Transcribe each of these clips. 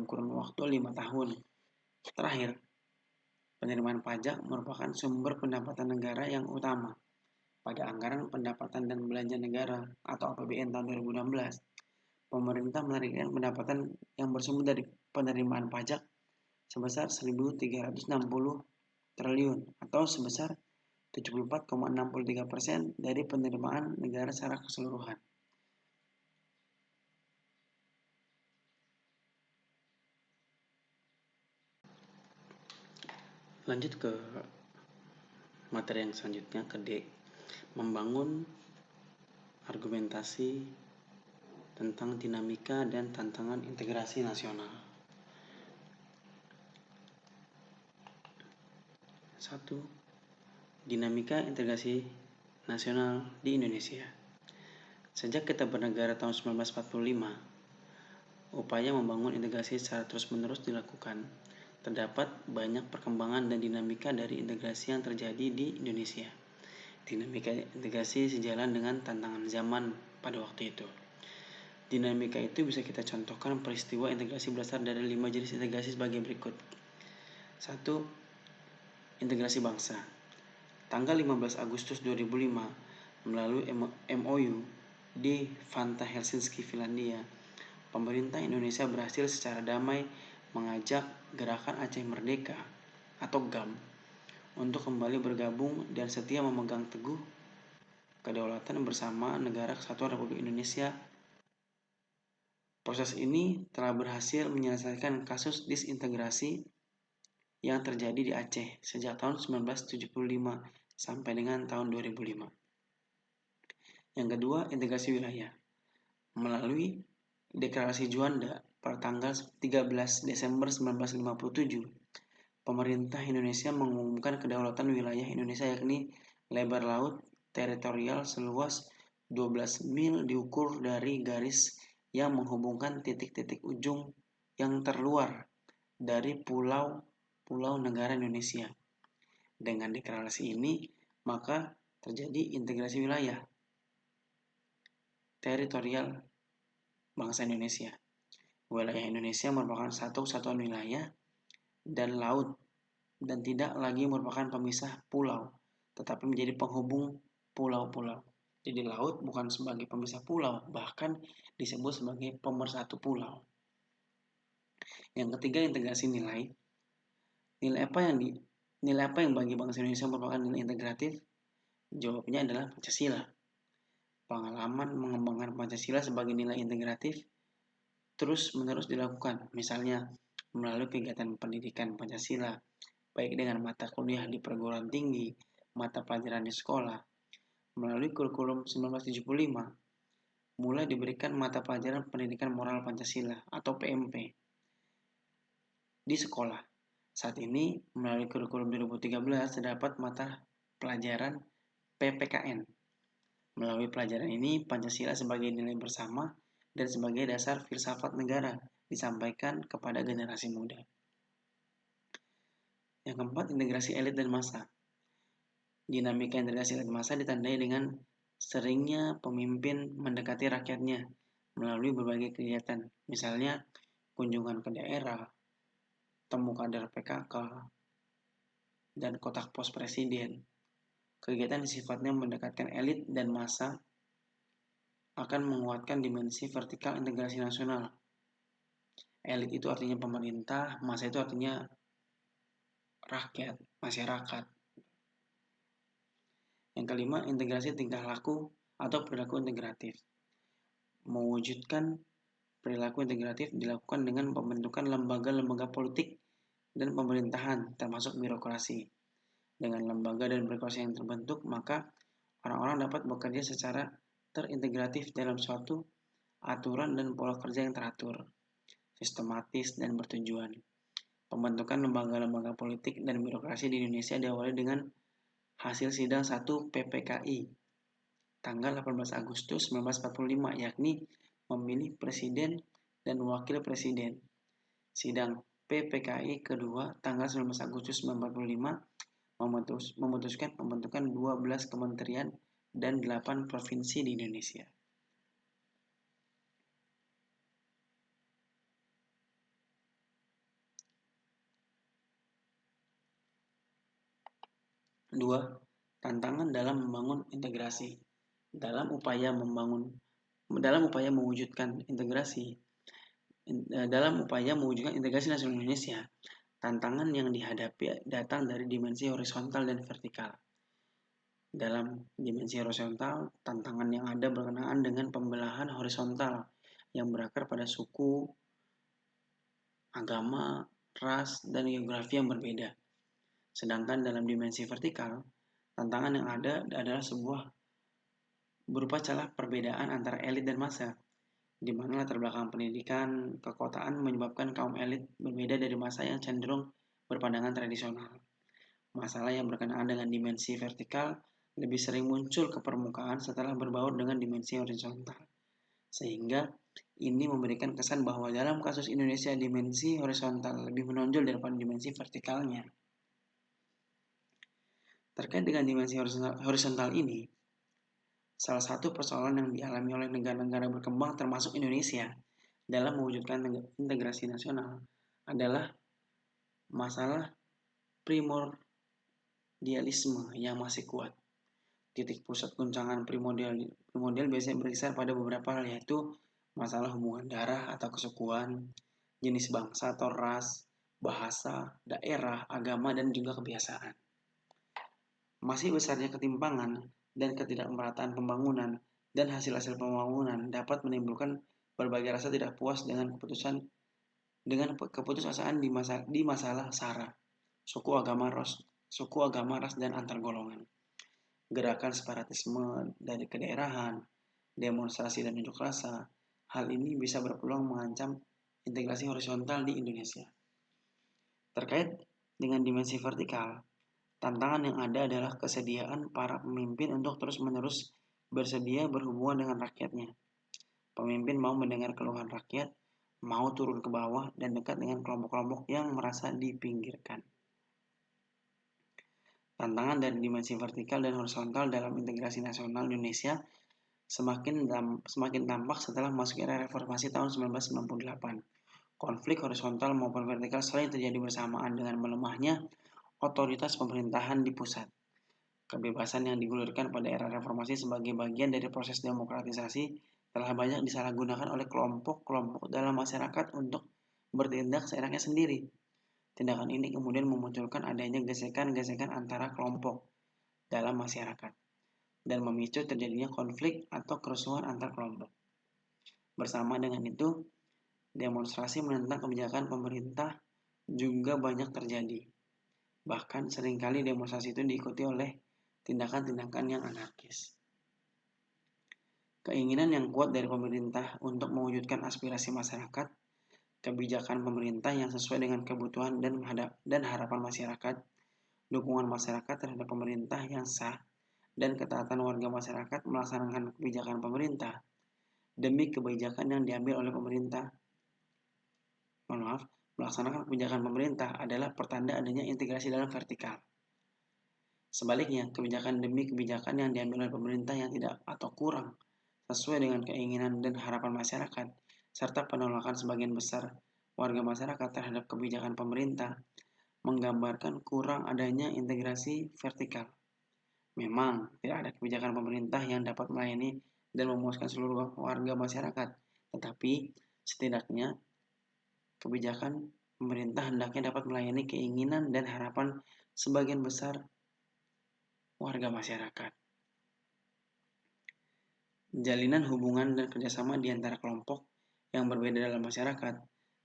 kurun waktu 5 tahun. Terakhir, penerimaan pajak merupakan sumber pendapatan negara yang utama pada anggaran pendapatan dan belanja negara atau APBN tahun 2016. Pemerintah menargetkan pendapatan yang bersumber dari penerimaan pajak sebesar 1.360 triliun atau sebesar 74,63% dari penerimaan negara secara keseluruhan. Lanjut ke materi yang selanjutnya, ke D, membangun argumentasi tentang dinamika dan tantangan integrasi nasional. 1. Dinamika integrasi nasional di Indonesia. Sejak kita bernegara tahun 1945, upaya membangun integrasi secara terus-menerus dilakukan. Terdapat banyak perkembangan dan dinamika dari integrasi yang terjadi di Indonesia. Dinamika integrasi sejalan dengan tantangan zaman pada waktu itu. Dinamika itu bisa kita contohkan peristiwa integrasi berasal dari 5 jenis integrasi sebagai berikut. 1. Integrasi bangsa. Tanggal 15 Agustus 2005, melalui MOU di Vantaa Helsinki, Finlandia, pemerintah Indonesia berhasil secara damai mengajak Gerakan Aceh Merdeka atau GAM untuk kembali bergabung dan setia memegang teguh kedaulatan bersama Negara Kesatuan Republik Indonesia. Proses ini telah berhasil menyelesaikan kasus disintegrasi yang terjadi di Aceh sejak tahun 1975 sampai dengan tahun 2005. Yang kedua, integrasi wilayah. Melalui Deklarasi Juanda pada tanggal 13 Desember 1957, pemerintah Indonesia mengumumkan kedaulatan wilayah Indonesia, yakni lebar laut teritorial seluas 12 mil diukur dari garis yang menghubungkan titik-titik ujung yang terluar dari pulau-pulau negara Indonesia. Dengan deklarasi ini, maka terjadi integrasi wilayah teritorial bangsa Indonesia. Wilayah Indonesia merupakan satu kesatuan wilayah dan laut dan tidak lagi merupakan pemisah pulau, tetapi menjadi penghubung pulau-pulau. Jadi laut bukan sebagai pemisah pulau, bahkan disebut sebagai pemersatu pulau. Yang ketiga, integrasi nilai. Nilai apa yang bagi bangsa Indonesia merupakan nilai integratif? Jawabnya adalah Pancasila. Pengalaman mengembangkan Pancasila sebagai nilai integratif terus-menerus dilakukan, misalnya melalui kegiatan pendidikan Pancasila, baik dengan mata kuliah di perguruan tinggi, mata pelajaran di sekolah. Melalui kurikulum 1975, mulai diberikan mata pelajaran pendidikan moral Pancasila atau PMP di sekolah. Saat ini, melalui kurikulum 2013, terdapat mata pelajaran PPKN. Melalui pelajaran ini, Pancasila sebagai nilai bersama dan sebagai dasar filsafat negara disampaikan kepada generasi muda. Yang keempat, integrasi elit dan massa. Dinamika integrasi elit massa ditandai dengan seringnya pemimpin mendekati rakyatnya melalui berbagai kegiatan, misalnya kunjungan ke daerah, temu kader PKK, dan kotak pos presiden. Kegiatan yang sifatnya mendekatkan elit dan massa akan menguatkan dimensi vertikal integrasi nasional. Elit itu artinya pemerintah, massa itu artinya rakyat, masyarakat. Yang kelima, integrasi tingkah laku atau perilaku integratif. Mewujudkan perilaku integratif dilakukan dengan pembentukan lembaga-lembaga politik dan pemerintahan, termasuk birokrasi. Dengan lembaga dan birokrasi yang terbentuk, maka orang-orang dapat bekerja secara terintegratif dalam suatu aturan dan pola kerja yang teratur, sistematis, dan bertujuan. Pembentukan lembaga-lembaga politik dan birokrasi di Indonesia diawali dengan hasil sidang 1 PPKI tanggal 18 Agustus 1945, yakni memilih presiden dan wakil presiden. Sidang PPKI kedua tanggal 19 Agustus 1945 memutuskan pembentukan 12 kementerian dan 8 provinsi di Indonesia. 2. Tantangan dalam membangun integrasi. Dalam upaya mewujudkan integrasi nasional Indonesia, tantangan yang dihadapi datang dari dimensi horizontal dan vertikal. Dalam dimensi horizontal, tantangan yang ada berkenaan dengan pembelahan horizontal yang berakar pada suku, agama, ras, dan geografi yang berbeda. Sedangkan dalam dimensi vertikal, tantangan yang ada adalah berupa celah perbedaan antara elit dan massa, di mana latar belakang pendidikan kekotaan menyebabkan kaum elit berbeda dari massa yang cenderung berpandangan tradisional. Masalah yang berkenaan dengan dimensi vertikal lebih sering muncul ke permukaan setelah berbaur dengan dimensi horizontal. Sehingga ini memberikan kesan bahwa dalam kasus Indonesia dimensi horizontal lebih menonjol daripada dimensi vertikalnya. Terkait dengan dimensi horizontal ini, salah satu persoalan yang dialami oleh negara-negara berkembang termasuk Indonesia dalam mewujudkan integrasi nasional adalah masalah primordialisme yang masih kuat. Titik pusat guncangan primordial biasanya berkisar pada beberapa hal, yaitu masalah hubungan darah atau kesukuan, jenis bangsa atau ras, bahasa, daerah, agama, dan juga kebiasaan. Masih besarnya ketimpangan dan ketidakmerataan pembangunan dan hasil-hasil pembangunan dapat menimbulkan berbagai rasa tidak puas dengan keputusasaan di masalah SARA, suku agama, ras, dan antar golongan. Gerakan separatisme dari kedaerahan, demonstrasi dan unjuk rasa, hal ini bisa berpeluang mengancam integrasi horizontal di Indonesia. Terkait dengan dimensi vertikal, tantangan yang ada adalah kesediaan para pemimpin untuk terus-menerus bersedia berhubungan dengan rakyatnya. Pemimpin mau mendengar keluhan rakyat, mau turun ke bawah dan dekat dengan kelompok-kelompok yang merasa dipinggirkan. Tantangan dari dimensi vertikal dan horizontal dalam integrasi nasional Indonesia semakin tampak setelah masuk era reformasi tahun 1998. Konflik horizontal maupun vertikal sering terjadi bersamaan dengan melemahnya otoritas pemerintahan di pusat. Kebebasan yang digulirkan pada era reformasi sebagai bagian dari proses demokratisasi telah banyak disalahgunakan oleh kelompok-kelompok dalam masyarakat untuk bertindak seenaknya sendiri. Tindakan ini kemudian memunculkan adanya gesekan-gesekan antara kelompok dalam masyarakat dan memicu terjadinya konflik atau kerusuhan antar kelompok. Bersama dengan itu, demonstrasi menentang kebijakan pemerintah juga banyak terjadi. Bahkan seringkali demonstrasi itu diikuti oleh tindakan-tindakan yang anarkis. Keinginan yang kuat dari pemerintah untuk mewujudkan aspirasi masyarakat, kebijakan pemerintah yang sesuai dengan kebutuhan dan harapan masyarakat, dukungan masyarakat terhadap pemerintah yang sah, dan ketaatan warga masyarakat melaksanakan kebijakan pemerintah demi kebijakan yang diambil oleh pemerintah. Melaksanakan kebijakan pemerintah adalah pertanda adanya integrasi dalam vertikal. Sebaliknya, kebijakan demi kebijakan yang diambil oleh pemerintah yang tidak atau kurang sesuai dengan keinginan dan harapan masyarakat, serta penolakan sebagian besar warga masyarakat terhadap kebijakan pemerintah, menggambarkan kurang adanya integrasi vertikal. Memang tidak ada kebijakan pemerintah yang dapat melayani dan memuaskan seluruh warga masyarakat, tetapi setidaknya kebijakan pemerintah hendaknya dapat melayani keinginan dan harapan sebagian besar warga masyarakat. Jalinan hubungan dan kerjasama di antara kelompok yang berbeda dalam masyarakat,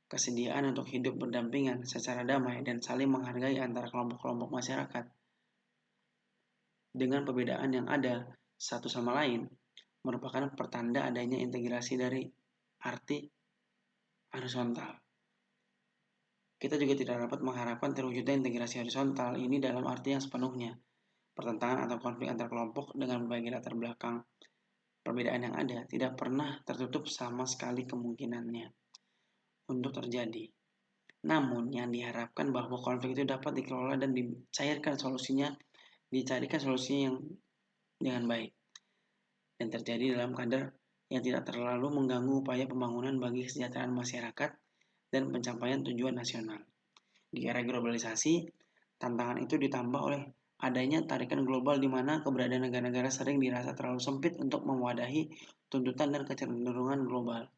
kesediaan untuk hidup berdampingan secara damai dan saling menghargai antara kelompok-kelompok masyarakat dengan perbedaan yang ada satu sama lain, merupakan pertanda adanya integrasi dari arti horizontal. Kita juga tidak dapat mengharapkan terwujudnya integrasi horizontal ini dalam arti yang sepenuhnya. Pertentangan atau konflik antar kelompok dengan berbagai latar belakang perbedaan yang ada tidak pernah tertutup sama sekali kemungkinannya untuk terjadi. Namun yang diharapkan bahwa konflik itu dapat dikelola dan dicarikan solusinya yang dengan baik dan terjadi dalam kadar yang tidak terlalu mengganggu upaya pembangunan bagi kesejahteraan masyarakat dan pencapaian tujuan nasional. Di era globalisasi, tantangan itu ditambah oleh adanya tarikan global di mana keberadaan negara-negara sering dirasa terlalu sempit untuk mewadahi tuntutan dan kecenderungan global.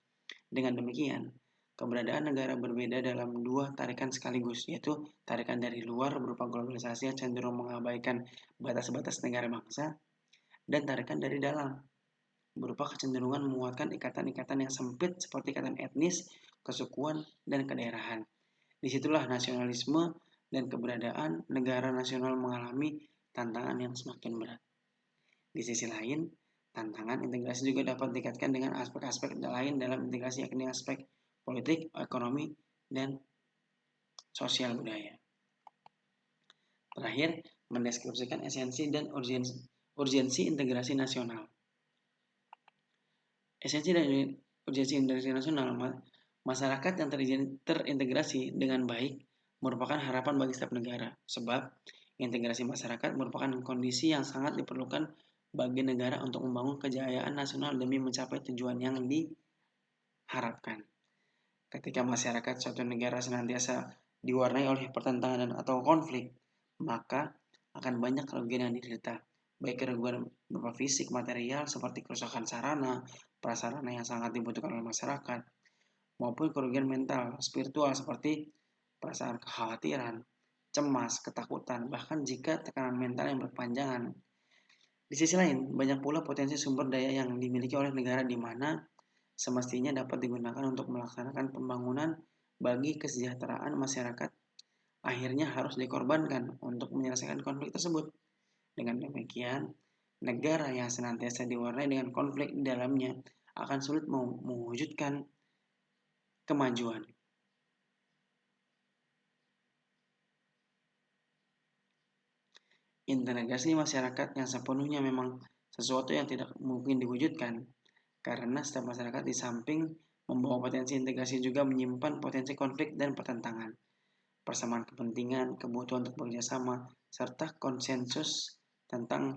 Dengan demikian, keberadaan negara berbeda dalam dua tarikan sekaligus, yaitu tarikan dari luar berupa globalisasi yang cenderung mengabaikan batas-batas negara bangsa, dan tarikan dari dalam berupa kecenderungan menguatkan ikatan-ikatan yang sempit seperti ikatan etnis, kesukuan, dan kedaerahan. Disitulah nasionalisme dan keberadaan negara nasional mengalami tantangan yang semakin berat. Di sisi lain, tantangan integrasi juga dapat dikaitkan dengan aspek-aspek lain dalam integrasi, yakni aspek politik, ekonomi, dan sosial budaya. Terakhir, mendeskripsikan esensi dan urgensi integrasi nasional. Esensi dan urgensi integrasi nasional, masyarakat yang terintegrasi dengan baik merupakan harapan bagi setiap negara, sebab integrasi masyarakat merupakan kondisi yang sangat diperlukan bagi negara untuk membangun kejayaan nasional demi mencapai tujuan yang diharapkan. Ketika masyarakat suatu negara senantiasa diwarnai oleh pertentangan atau konflik, maka akan banyak kerugian yang diderita, baik kerugian berupa fisik material seperti kerusakan sarana, prasarana yang sangat dibutuhkan oleh masyarakat, maupun kerugian mental, spiritual seperti perasaan kekhawatiran, cemas, ketakutan, bahkan jika tekanan mental yang berkepanjangan. Di sisi lain, banyak pula potensi sumber daya yang dimiliki oleh negara di mana semestinya dapat digunakan untuk melaksanakan pembangunan bagi kesejahteraan masyarakat, akhirnya harus dikorbankan untuk menyelesaikan konflik tersebut. Dengan demikian, negara yang senantiasa diwarnai dengan konflik di dalamnya akan sulit mewujudkan kemajuan. Integrasi masyarakat yang sepenuhnya memang sesuatu yang tidak mungkin diwujudkan, karena setiap masyarakat di samping membawa potensi integrasi juga menyimpan potensi konflik dan pertentangan, persamaan kepentingan, kebutuhan untuk bekerjasama, serta konsensus tentang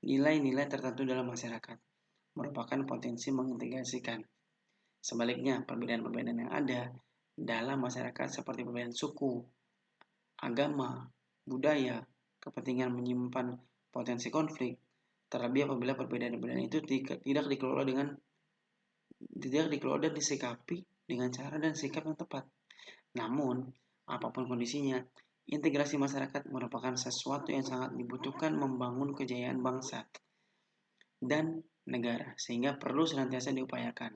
nilai-nilai tertentu dalam masyarakat, merupakan potensi mengintegrasikan. Sebaliknya, perbedaan-perbedaan yang ada dalam masyarakat seperti perbedaan suku, agama, budaya, kepentingan menyimpan potensi konflik, terlebih apabila perbedaan-perbedaan itu tidak dikelola dan disikapi dengan cara dan sikap yang tepat. Namun, apapun kondisinya, integrasi masyarakat merupakan sesuatu yang sangat dibutuhkan membangun kejayaan bangsa dan negara, sehingga perlu senantiasa diupayakan.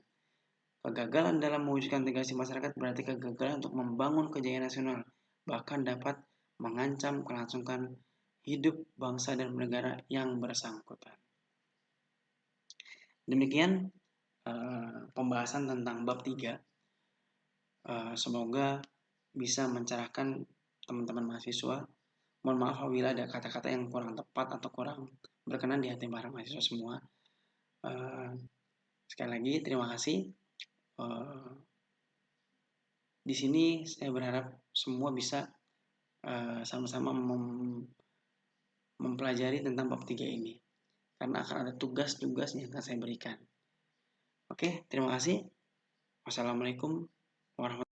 Kegagalan dalam mewujudkan integrasi masyarakat berarti kegagalan untuk membangun kejayaan nasional, bahkan dapat mengancam kelangsungan hidup bangsa dan negara yang bersangkutan. Demikian pembahasan tentang bab 3. Semoga bisa mencerahkan teman-teman mahasiswa. Mohon maaf apabila ada kata-kata yang kurang tepat atau kurang berkenan di hati para mahasiswa semua. Sekali lagi terima kasih. Di sini saya berharap semua bisa sama-sama mempelajari tentang bab 3 ini, karena akan ada tugas-tugas yang akan saya berikan. Oke, terima kasih. Wassalamualaikum warahmatullahi wabarakatuh.